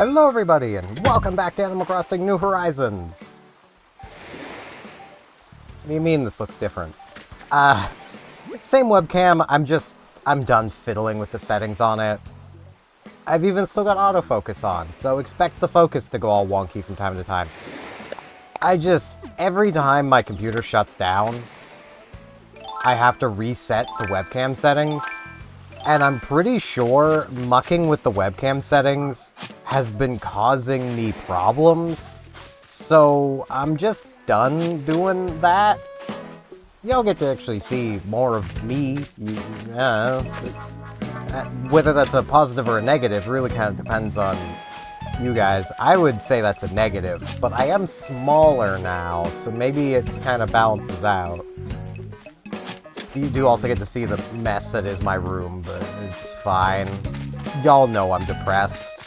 Hello everybody, and welcome back to Animal Crossing New Horizons! What do you mean this looks different? Same webcam, I'm done fiddling with the settings on it. I've even still got autofocus on, so expect the focus to go all wonky from time to time. Every time my computer shuts down, I have to reset the webcam settings. And I'm pretty sure mucking with the webcam settings has been causing me problems. So I'm just done doing that. You'll get to actually see more of me. Whether that's a positive or a negative really kind of depends on you guys. I would say that's a negative, but I am smaller now, so maybe it kind of balances out. You do also get to see the mess that is my room, but it's fine. Y'all know I'm depressed.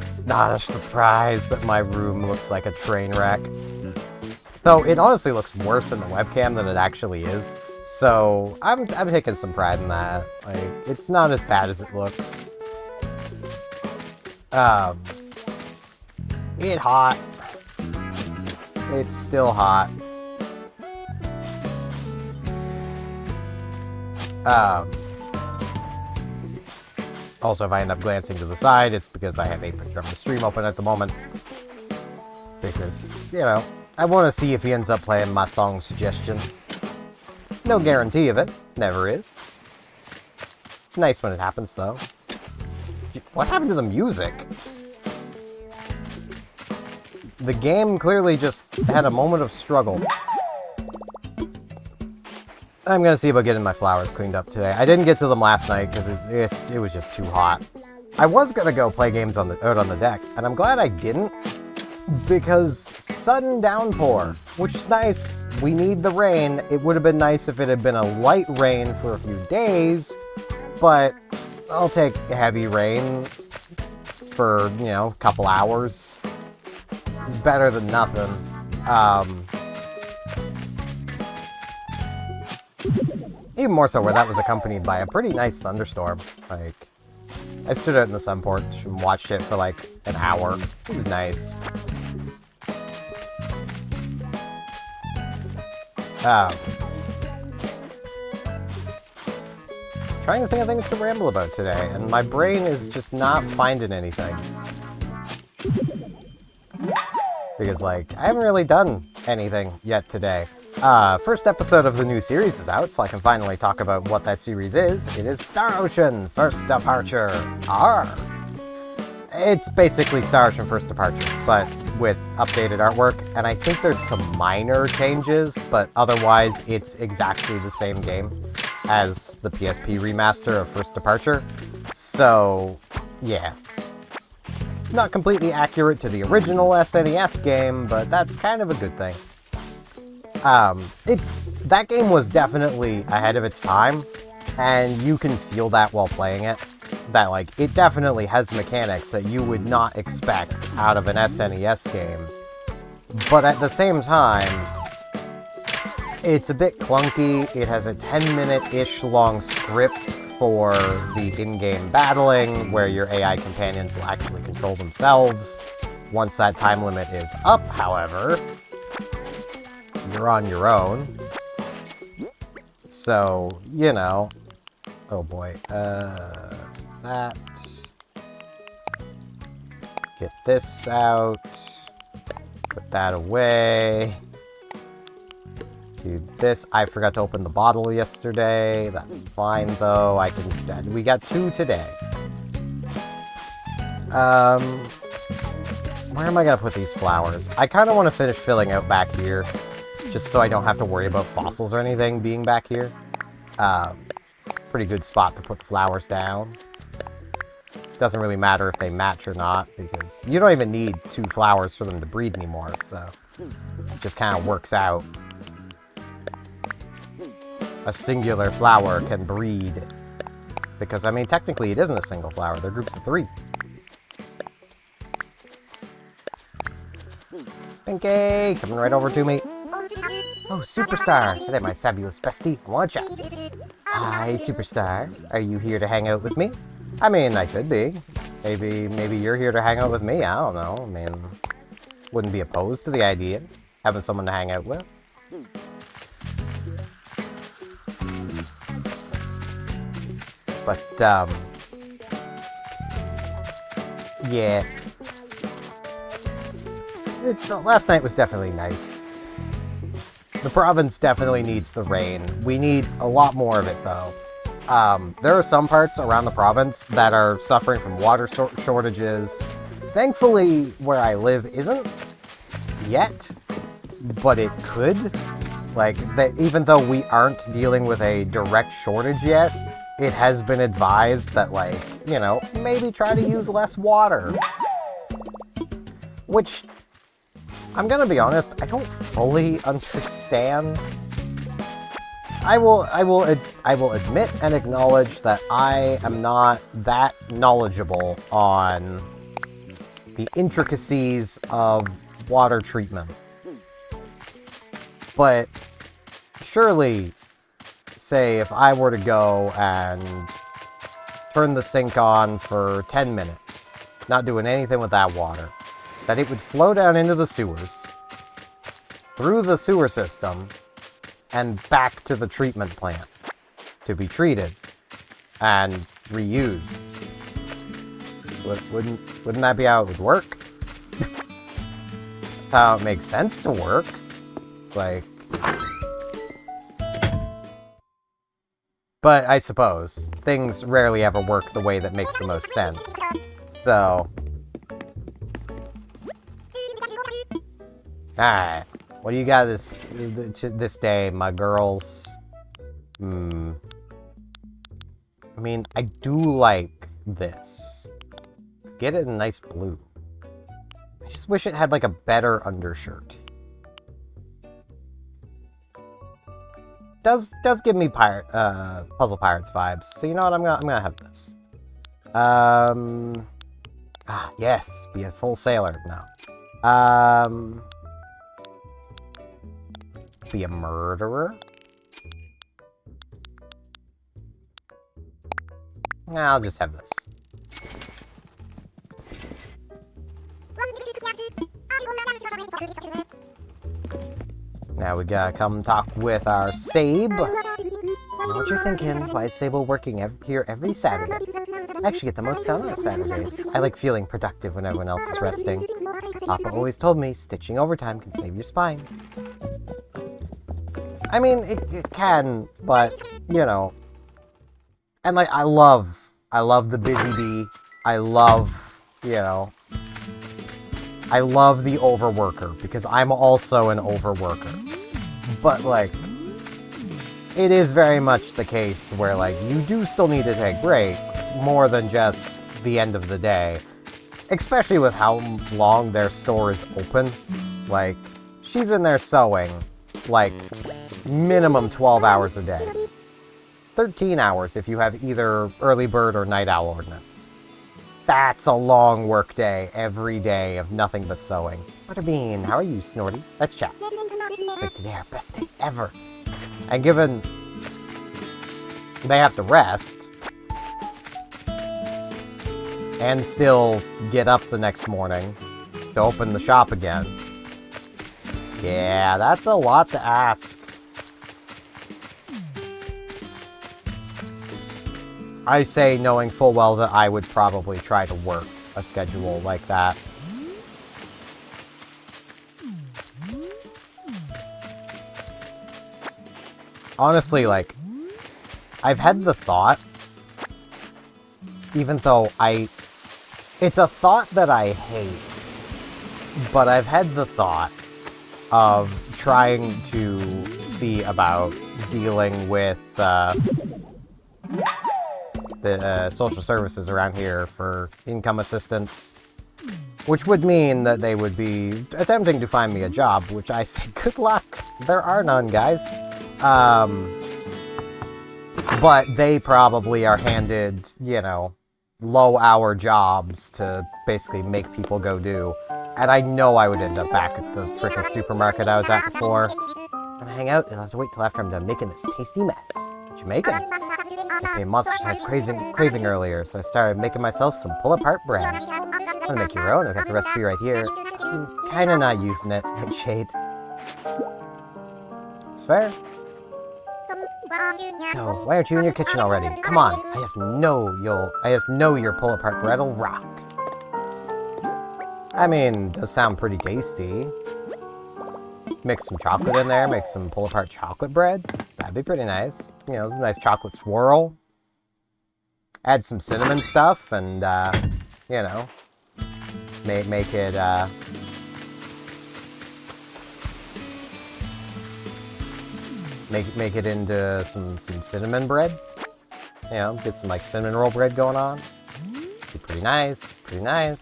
It's not a surprise that my room looks like a train wreck. Though it honestly looks worse in the webcam than it actually is. So I'm taking some pride in that. Like, it's not as bad as it looks. It's hot. It's still hot. Also, if I end up glancing to the side, it's because I have 8-bit drum to stream open at the moment. Because, you know, I want to see if he ends up playing my song suggestion. No guarantee of it. Never is. Nice when it happens, though. What happened to the music? The game clearly just had a moment of struggle. I'm gonna see about getting my flowers cleaned up today. I didn't get to them last night because it was just too hot. I was gonna go play games out on the deck, and I'm glad I didn't, because sudden downpour, which is nice. We need the rain. It would have been nice if it had been a light rain for a few days, but I'll take heavy rain for, you know, a couple hours. It's better than nothing. Even more so where that was accompanied by a pretty nice thunderstorm. Like, I stood out in the sun porch and watched it for like an hour. It was nice. Trying to think of things to ramble about today, and my brain is just not finding anything. Because, like, I haven't really done anything yet today. First episode of the new series is out, so I can finally talk about what that series is. It is Star Ocean First Departure R. It's basically Star Ocean First Departure, but with updated artwork, and I think there's some minor changes, but otherwise it's exactly the same game as the PSP remaster of First Departure. So, yeah. It's not completely accurate to the original SNES game, but that's kind of a good thing. That game was definitely ahead of its time, and you can feel that while playing it. That, like, it definitely has mechanics that you would not expect out of an SNES game. But at the same time, it's a bit clunky. It has a 10-minute-ish long script for the in-game battling, where your AI companions will actually control themselves. Once that time limit is up, however, you're on your own. So, you know. Oh boy. That. Get this out. Put that away. Do this. I forgot to open the bottle yesterday. That's fine though. We got 2 today. Where am I gonna put these flowers? I kind of want to finish filling out back here, just so I don't have to worry about fossils or anything being back here. Pretty good spot to put the flowers down. Doesn't really matter if they match or not, because you don't even need 2 flowers for them to breed anymore, so it just kind of works out. A singular flower can breed. Because, I mean, technically it isn't a single flower, they're groups of 3. Pinky, coming right over to me. Oh, Superstar! Today, my fabulous bestie, won't ya? Hi, Superstar. Are you here to hang out with me? I mean, I could be. Maybe you're here to hang out with me. I don't know. I mean, wouldn't be opposed to the idea. Having someone to hang out with. But, yeah. Last night was definitely nice. The province definitely needs the rain. We need a lot more of it, though. There are some parts around the province that are suffering from water shortages. Thankfully, where I live isn't yet, but it could. Like, even though we aren't dealing with a direct shortage yet, it has been advised that, like, you know, maybe try to use less water. Which, I'm gonna be honest, I don't fully understand. I will admit and acknowledge that I am not that knowledgeable on the intricacies of water treatment. But surely, say if I were to go and turn the sink on for 10 minutes, not doing anything with that water, that it would flow down into the sewers, through the sewer system, and back to the treatment plant to be treated and reused. Wouldn't that be how it would work? That's how it makes sense to work. Like, but I suppose things rarely ever work the way that makes the most sense. So, alright, what do you got this day, my girls? I mean, I do like this. Get it in nice blue. I just wish it had like a better undershirt. Does give me Puzzle Pirates vibes. So you know what? I'm gonna have this. Yes, be a full sailor now. Be a murderer. Nah, I'll just have this. Now we gotta come talk with our Sabe. I know what you're thinking. Why is Sable working here every Saturday? I actually get the most done on Saturdays. I like feeling productive when everyone else is resting. Papa always told me stitching overtime can save your spines. I mean, it can, but, you know. And, like, I love the busy bee. I love, you know, I love the overworker, because I'm also an overworker. But, like, it is very much the case where, like, you do still need to take breaks, more than just the end of the day. Especially with how long their store is open. Like, she's in there sewing, like, minimum 12 hours a day. 13 hours if you have either early bird or night owl ordinance. That's a long work day every day of nothing but sewing. Butterbean, how are you, Snorty? Let's chat. Let's make today our best day ever. And given they have to rest and still get up the next morning to open the shop again, yeah, that's a lot to ask. I say knowing full well that I would probably try to work a schedule like that. Honestly, like, I've had the thought, even though it's a thought that I hate, but I've had the thought of trying to see about dealing with, the social services around here for income assistance, which would mean that they would be attempting to find me a job, which I say, good luck. There are none, guys. But they probably are handed, you know, low-hour jobs to basically make people go do. And I know I would end up back at the frickin' supermarket I was at before. When I hang out, you'll have to wait till after I'm done making this tasty mess. you making? A monster has craving earlier, so I started making myself some pull-apart bread. I'm gonna make your own. I've got the recipe right here. I'm kinda not using it. Shade. It's fair. So, why aren't you in your kitchen already? Come on. I just know your pull-apart bread'll rock. I mean, does sound pretty tasty. Mix some chocolate in there, make some pull-apart chocolate bread. That'd be pretty nice. You know, nice chocolate swirl. Add some cinnamon stuff and, you know, make it, Make it into some cinnamon bread. You know, get some, like, cinnamon roll bread going on. Be pretty nice, pretty nice.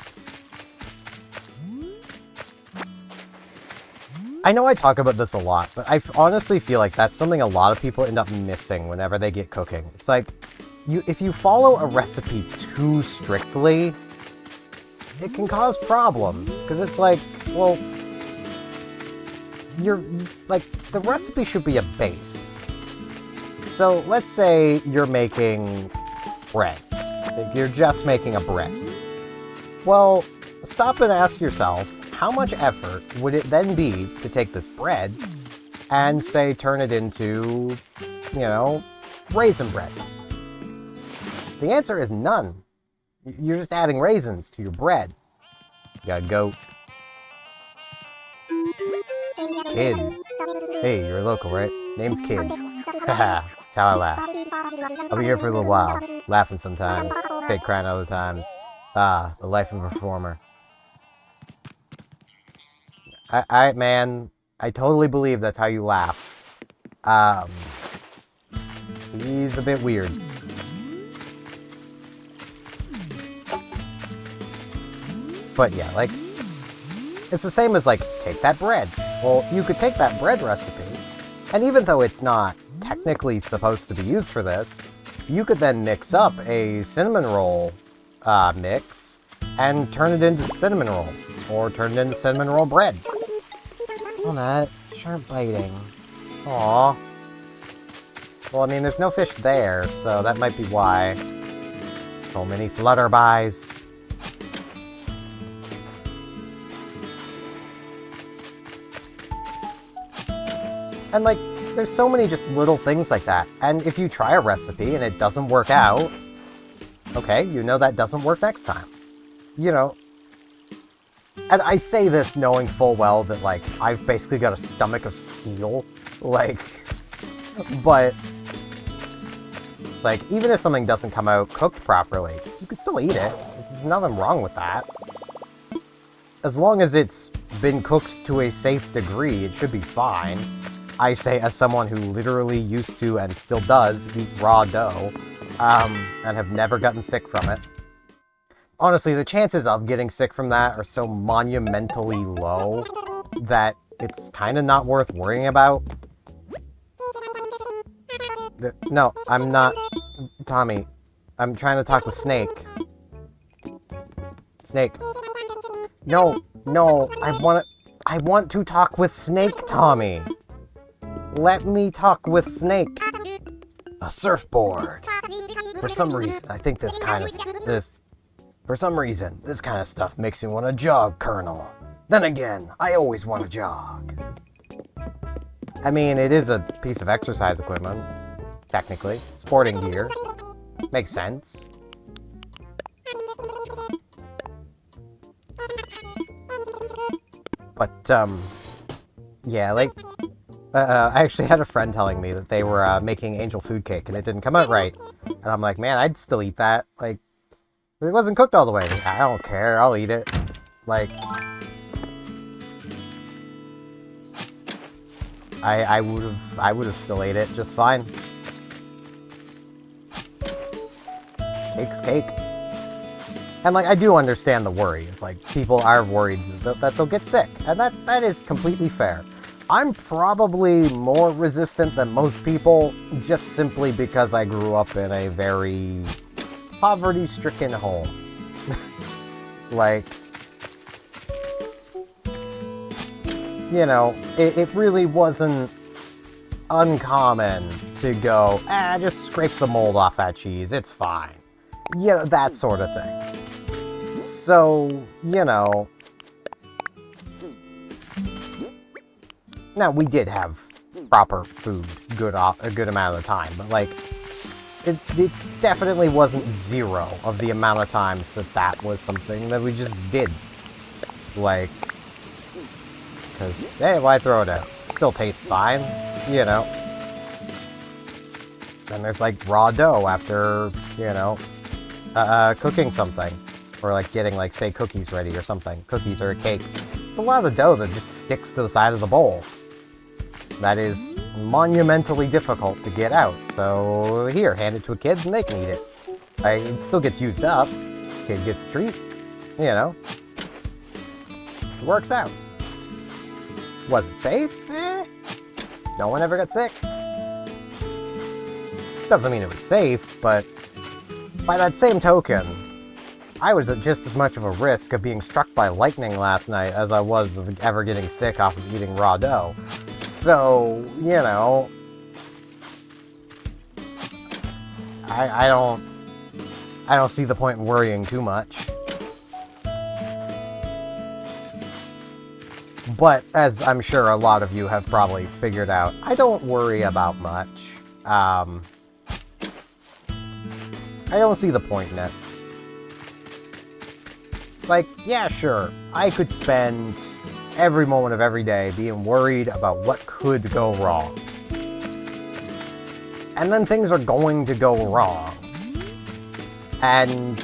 I know I talk about this a lot, but I honestly feel like that's something a lot of people end up missing whenever they get cooking. It's like, if you follow a recipe too strictly, it can cause problems. Because it's like, well, the recipe should be a base. So let's say you're making bread. You're just making a bread. Well, stop and ask yourself, how much effort would it then be to take this bread and, say, turn it into, you know, raisin bread? The answer is none. You're just adding raisins to your bread. You got a goat. Kid. Hey, you're a local, right? Name's Kid. Haha, that's how I laugh. I'll be here for a little while, laughing sometimes, fake crying other times. Ah, the life of a performer. Man, I totally believe that's how you laugh. He's a bit weird. But yeah, like, it's the same as, like, take that bread. Well, you could take that bread recipe, and even though it's not technically supposed to be used for this, you could then mix up a cinnamon roll mix and turn it into cinnamon rolls, or turn it into cinnamon roll bread. Oh, that sharp biting. Aww. Well, I mean, there's no fish there, so that might be why. So many flutterbys. And, like, there's so many just little things like that. And if you try a recipe and it doesn't work out, okay, you know that doesn't work next time. You know. And I say this knowing full well that, like, I've basically got a stomach of steel. Like, but, like, even if something doesn't come out cooked properly, you can still eat it. There's nothing wrong with that. As long as it's been cooked to a safe degree, it should be fine. I say as someone who literally used to and still does eat raw dough, and have never gotten sick from it. Honestly, the chances of getting sick from that are so monumentally low that it's kind of not worth worrying about. No, I'm not. Tommy, I'm trying to talk with Snake. Snake. No, I want to talk with Snake, Tommy. Let me talk with Snake. A surfboard. For some reason, I think this kind of stuff makes me want to jog, Colonel. Then again, I always want to jog. I mean, it is a piece of exercise equipment, technically. Sporting gear. Makes sense. But, yeah, like, I actually had a friend telling me that they were making angel food cake and it didn't come out right. And I'm like, man, I'd still eat that. Like, it wasn't cooked all the way. I don't care, I'll eat it. Like, I would have still ate it just fine. Cake's cake. And, like, I do understand the worry. It's like, people are worried that they'll get sick. And that is completely fair. I'm probably more resistant than most people, just simply because I grew up in a very poverty-stricken home. Like, you know, it really wasn't uncommon to go, just scrape the mold off that cheese, it's fine. You know, that sort of thing. So, you know... Now, we did have proper food a good amount of the time, but, like, it definitely wasn't zero of the amount of times that was something that we just did. Like, because, hey, why throw it out? Still tastes fine, you know. Then there's, like, raw dough after, you know, cooking something. Or, like, getting, like, say, cookies ready or something. Cookies or a cake. It's a lot of the dough that just sticks to the side of the bowl. That is monumentally difficult to get out. So, here, hand it to a kid and they can eat it. It still gets used up. Kid gets a treat. You know. It works out. Was it safe? No one ever got sick. Doesn't mean it was safe, but by that same token, I was at just as much of a risk of being struck by lightning last night as I was of ever getting sick off of eating raw dough. So, you know, I don't see the point in worrying too much. But, as I'm sure a lot of you have probably figured out, I don't worry about much. I don't see the point in it. Like, yeah, sure, I could spend every moment of every day being worried about what could go wrong. And then things are going to go wrong. And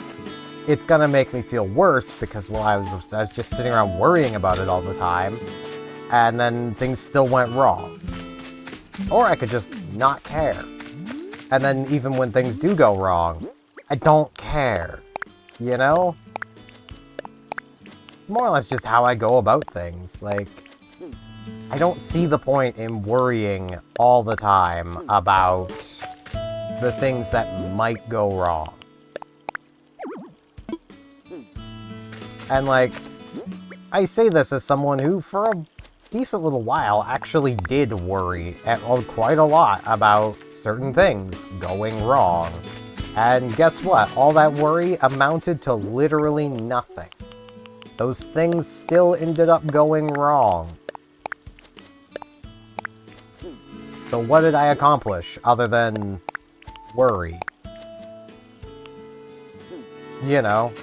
it's gonna make me feel worse because, well, I was just sitting around worrying about it all the time, and then things still went wrong. Or I could just not care. And then even when things do go wrong, I don't care. You know? It's more or less just how I go about things. Like, I don't see the point in worrying all the time about the things that might go wrong. And, like, I say this as someone who, for a decent little while, actually did worry quite a lot about certain things going wrong. And guess what? All that worry amounted to literally nothing. Those things still ended up going wrong. So what did I accomplish other than worry? You know?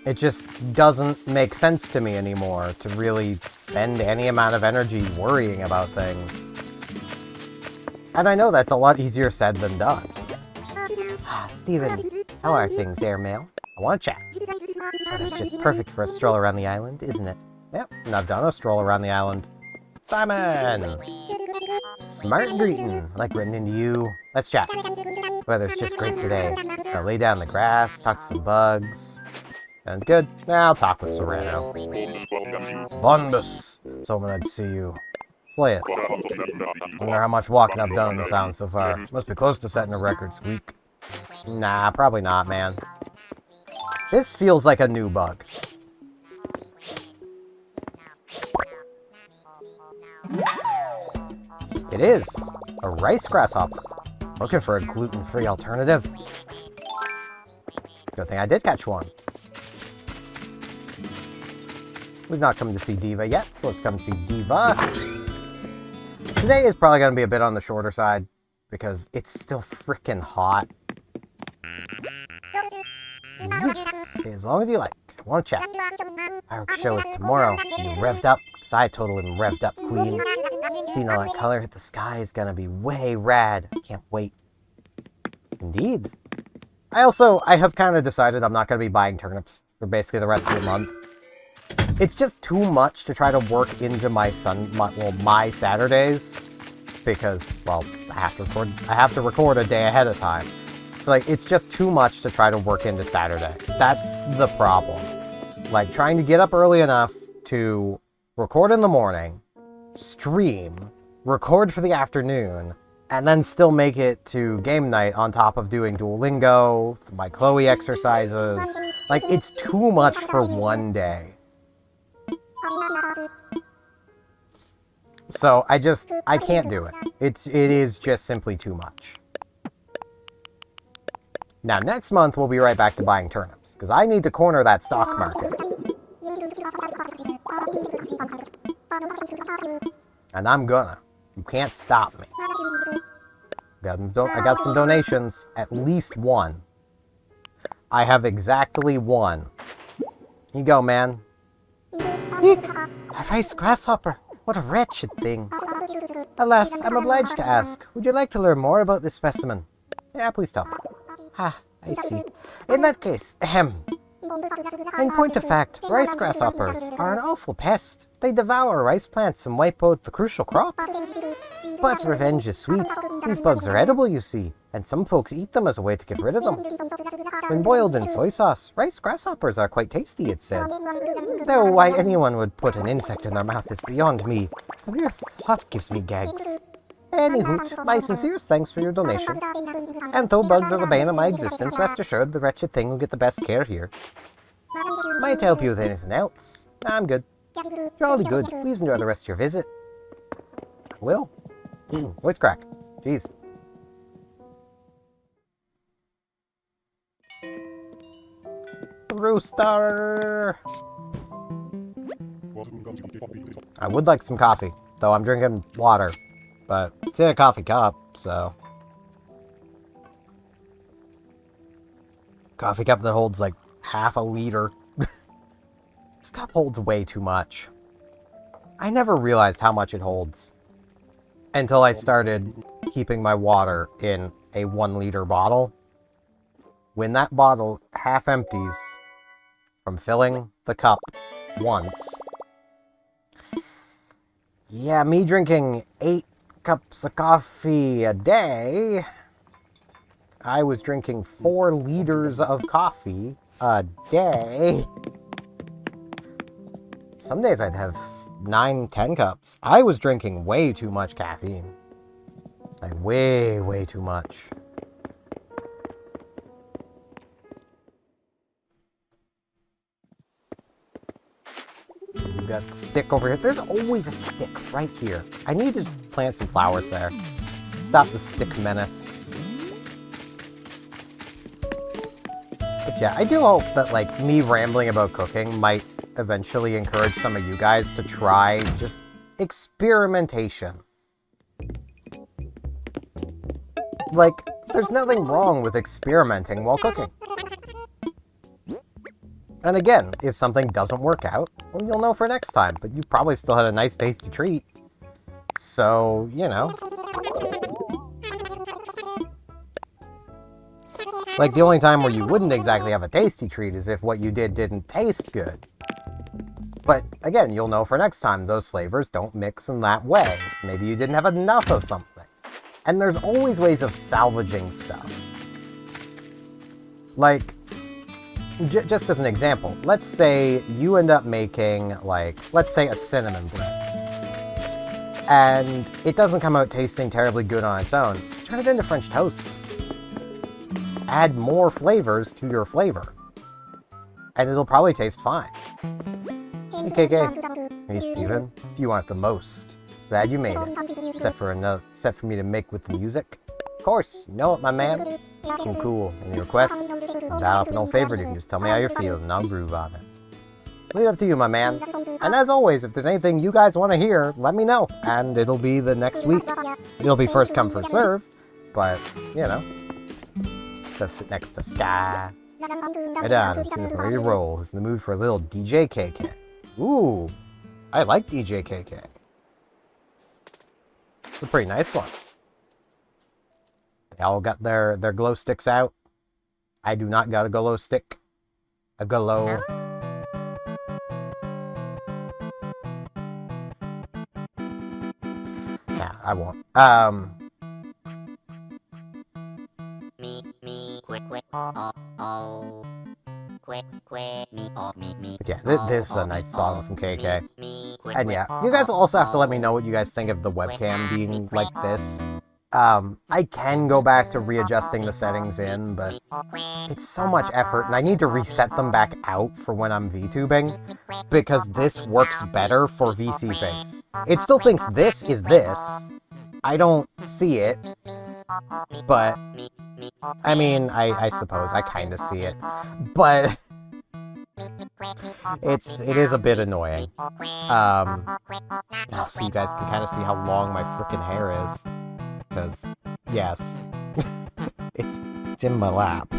It just doesn't make sense to me anymore to really spend any amount of energy worrying about things. And I know that's a lot easier said than done. Steven, how are things, Airmail? I want to chat. Weather's just perfect for a stroll around the island, isn't it? Yep, and I've done a stroll around the island. Simon! Smart greeting, like written into you. Let's chat. Weather's just great today. I'll lay down in the grass, talk to some bugs. Sounds good. Now I'll talk with Serrano. Bombus! So glad to see you. Slayus. Wonder how much walking I've done in the sound so far. Must be close to setting a record squeak. Nah, probably not, man. This feels like a new bug. It is. A rice grasshopper. Looking for a gluten-free alternative. Good thing I did catch one. We've not come to see Diva yet, so let's come see Diva. Today is probably going to be a bit on the shorter side, because it's still freaking hot. Stay as long as you like. I want to chat. Fireworks show is tomorrow. You revved up? Because I totally been revved up, queen. Seeing all that color hit the sky is going to be way rad. Can't wait. Indeed. I have kind of decided I'm not going to be buying turnips for basically the rest of the month. It's just too much to try to work into my Saturdays, because, well, I have to record a day ahead of time. So, like, it's just too much to try to work into Saturday. That's the problem. Like, trying to get up early enough to record in the morning, stream, record for the afternoon, and then still make it to game night on top of doing Duolingo, my Chloe exercises. Like, it's too much for one day. So I can't do it. It is just simply too much. Now, next month, we'll be right back to buying turnips, because I need to corner that stock market. And I'm gonna. You can't stop me. I got some donations, at least one. I have exactly one. Here you go, man. Eek! A rice grasshopper. What a wretched thing. Alas, I'm obliged to ask, would you like to learn more about this specimen? Yeah, please tell me. Ah, I see. In that case, ahem. In point of fact, rice grasshoppers are an awful pest. They devour rice plants and wipe out the crucial crop. But revenge is sweet. These bugs are edible, you see, and some folks eat them as a way to get rid of them. When boiled in soy sauce, rice grasshoppers are quite tasty, it's said. Though why anyone would put an insect in their mouth is beyond me. The mere thought gives me gags. Anywho, my sincerest thanks for your donation. And though bugs are the bane of my existence, rest assured the wretched thing will get the best care here. Might help you with anything else. I'm good. Jolly good. Please enjoy the rest of your visit. Will? Voice crack. Jeez. Rooster! I would like some coffee, though I'm drinking water. But it's in a coffee cup, so... Coffee cup that holds like half a liter. This cup holds way too much. I never realized how much it holds until I started keeping my water in a 1 liter bottle. When that bottle half empties from filling the cup once. Yeah, me drinking 8 cups of coffee a day, I was drinking 4 liters of coffee a day. Some days I'd have 9, 10 cups. I was drinking way too much caffeine. Like way too much. You got the stick over here. There's always a stick right here. I need to just plant some flowers there. Stop the stick menace. But yeah, I do hope that, like, me rambling about cooking might eventually encourage some of you guys to try just experimentation. Like, there's nothing wrong with experimenting while cooking. And again, if something doesn't work out, well, you'll know for next time, but you probably still had a nice tasty treat. So, you know. Like, the only time where you wouldn't exactly have a tasty treat is if what you did didn't taste good. But again, you'll know for next time those flavors don't mix in that way. Maybe you didn't have enough of something. And there's always ways of salvaging stuff. Like, just as an example, let's say you end up making, like, let's say a cinnamon bread. And it doesn't come out tasting terribly good on its own. So turn it into French toast. Add more flavors to your flavor. And it'll probably taste fine. Hey, KK. Hey, Steven. If you want the most. Glad you made it. Except for me to make with the music. Of course, you know it, my man. Cool. Any requests? Dial up an old favorite. You can just tell me how you're feeling, and I'll groove on it. Leave it up to you, my man. And as always, if there's anything you guys want to hear, let me know. And it'll be the next week. It'll be first come, first serve. But, you know. Just sit next to Sky. Head on, I'm ready to roll. Who's in the mood for a little DJ KK? Ooh, I like DJ KK. It's a pretty nice one. They all got their glow sticks out. I do not got a glow stick. A glow. Yeah, I won't. Yeah, this is a nice song from KK. And yeah, you guys will also have to let me know what you guys think of the webcam being like this. I can go back to readjusting the settings in, but it's so much effort, and I need to reset them back out for when I'm VTubing, because this works better for VC face. It still thinks this is this. I don't see it, but, I mean, I suppose I kind of see it, but it is a bit annoying. So you guys can kind of see how long my freaking hair is, because, yes, it's in my lap.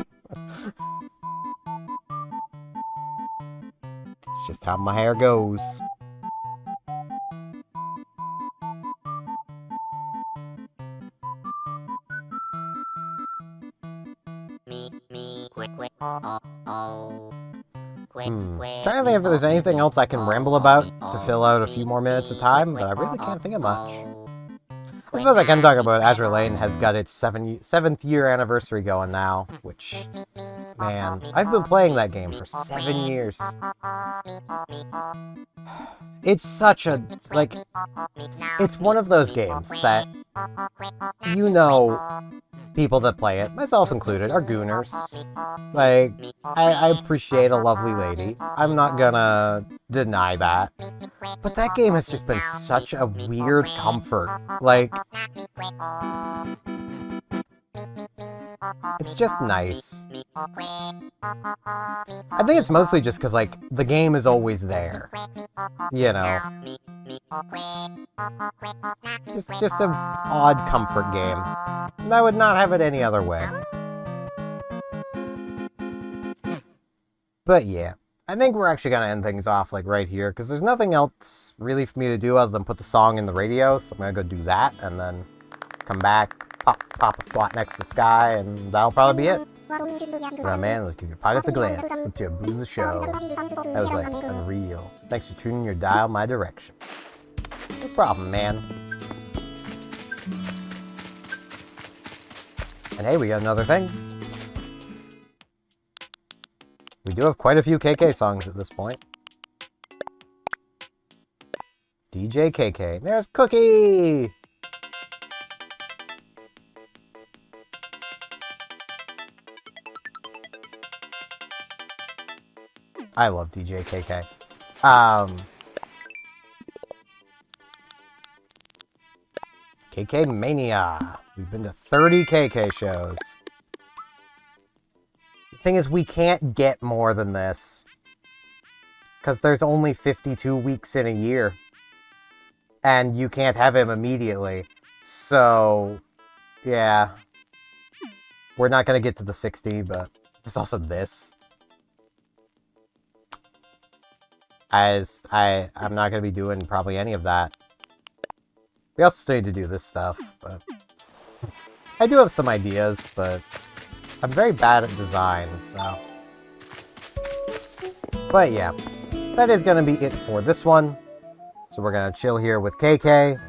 It's just how my hair goes. Trying to think if there's anything else I can ramble about to fill out a few more minutes of time, but I really can't think of much. I suppose I can talk about Azure Lane has got its 7th year anniversary going now, which, man, I've been playing that game for 7 years. It's such a, like, it's one of those games that, you know, people that play it, myself included, are gooners. Like, I appreciate a lovely lady. I'm not gonna deny that. But that game has just been such a weird comfort. Like, it's just nice. I think it's mostly just because, like, the game is always there. You know. Just an odd comfort game. And I would not have it any other way. But yeah, I think we're actually going to end things off, like, right here, because there's nothing else really for me to do other than put the song in the radio, so I'm going to go do that, and then come back, pop a squat next to Sky, and that'll probably be it. But man, let's give your pockets a glance, slip to a boo the show. That was, like, unreal. Thanks for tuning your dial my direction. No problem, man. And hey, we got another thing. We do have quite a few KK songs at this point. DJ KK. There's Cookie! I love DJ KK. KK Mania. We've been to 30 KK shows. The thing is, we can't get more than this. Because there's only 52 weeks in a year. And you can't have him immediately. So, yeah. We're not going to get to the 60, but there's also this. I'm not going to be doing probably any of that. We also still need to do this stuff, but I do have some ideas, but I'm very bad at design, so. But yeah, that is going to be it for this one. So we're going to chill here with KK,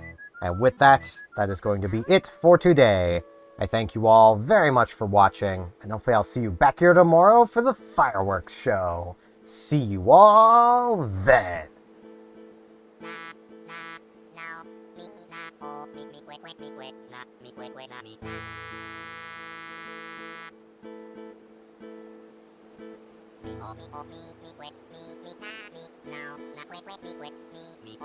and with that, that is going to be it for today. I thank you all very much for watching, and hopefully I'll see you back here tomorrow for the fireworks show. See you all then. Me,